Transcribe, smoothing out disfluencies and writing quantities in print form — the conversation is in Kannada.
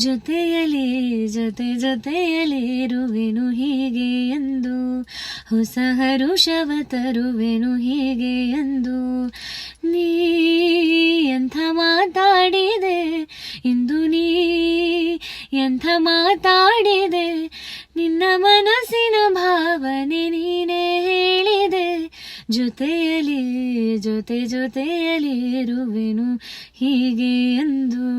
ಜೊತೆಯಲಿ ಜೊತೆಯಲಿ ಇರುವೆನು ಹೀಗೆ ಎಂದು, ಹೊಸ ಹರುಷವ ತರುವೆನು ಹೀಗೆ ಎಂದು. ನೀ ಎಂಥ ಮಾತಾಡಿದೆ ಇಂದು, ನೀ ಎಂಥ ಮಾತಾಡಿದೆ, ನಿನ್ನ ಮನಸ್ಸಿನ ಭಾವನೆ ನೀನೇ ಹೇಳಿದೆ. ಜೊತೆಯಲಿ ಜೊತೆಯಲಿ ಇರುವೆನು ಹೀಗೆ ಎಂದು.